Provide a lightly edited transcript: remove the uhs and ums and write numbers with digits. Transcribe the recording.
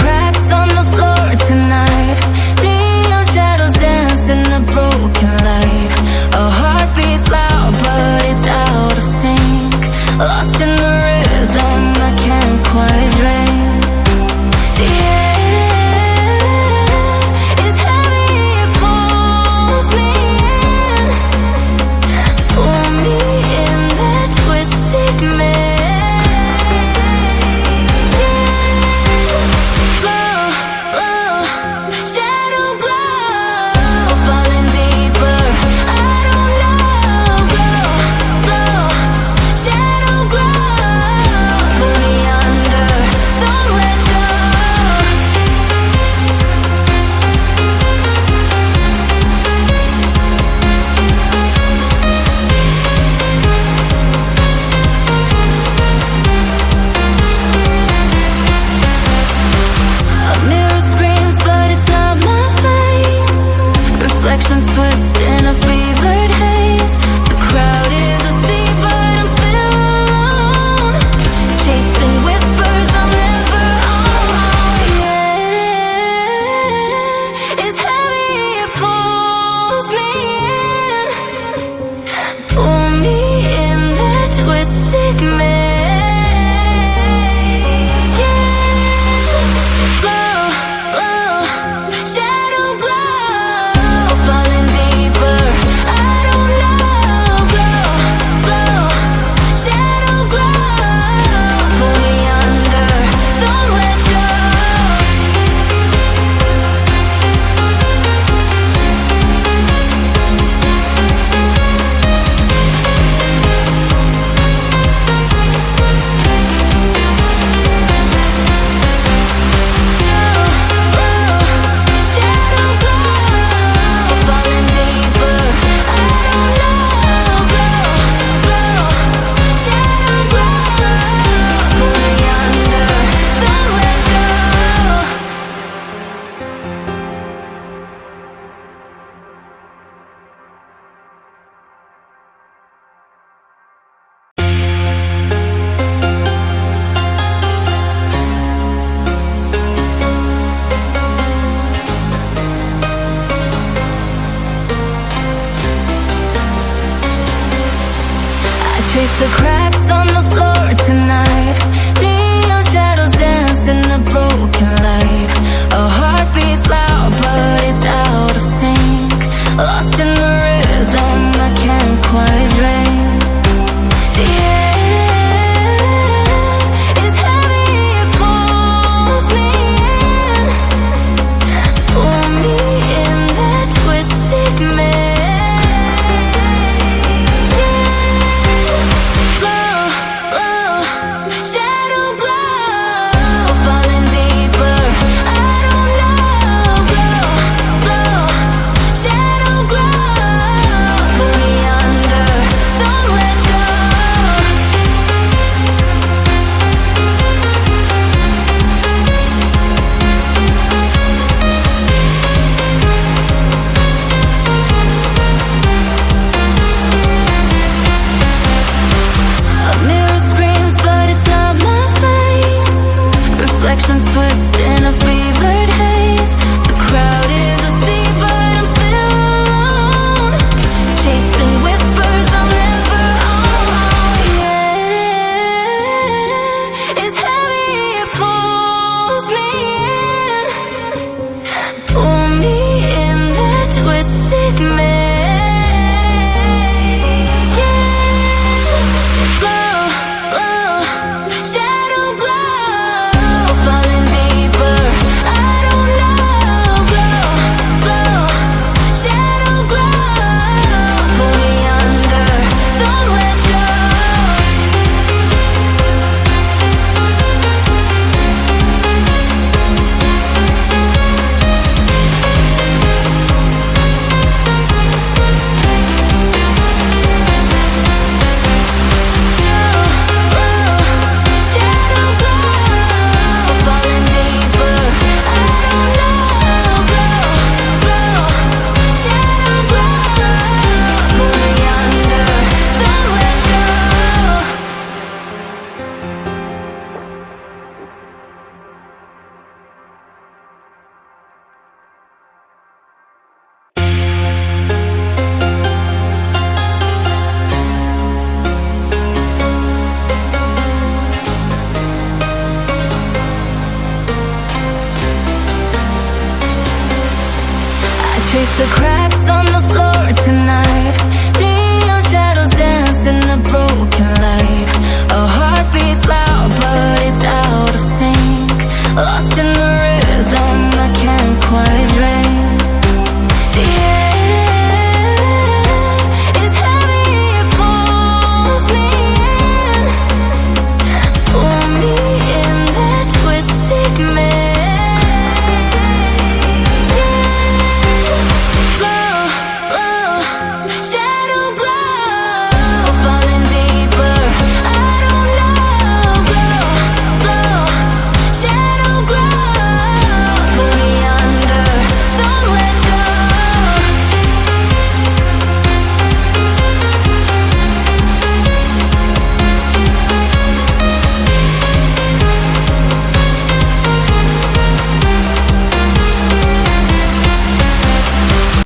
cracks on the floor tonight. Neon shadows dance in the broken light. A heart beats loud but it's out of sync. Lost in the rhythm, I can't quite drink. The air is heavy, it pulls me in. Pull me in that twisted maze. Reflections twist in a fevered haze. The crowd is asleep, but I'm still alone. Chasing whispers I'm never on. Yeah, it's heavy, it pulls me in. Pull me in that twisted maze. Trace the cracks on the floor tonight. Neon shadows dance in the broken light. A heart beats loud but it's out of sync. Lost in the rhythm, I can't quite drink. The air is heavy, it pulls me in. Pull me in that twisted maze. Reflections twist in a fevered haze. The crowd is asleep, but I'm still alone. Chasing whispers I'm never on. Yeah, it's heavy, it pulls me in. Pull me in that twisted maze. trace the cracks on the floor tonight. Neon shadows dance in the broken light. A heart beats loud, but it's out of sync. Lost in the rhythm, I can't quite drink. The air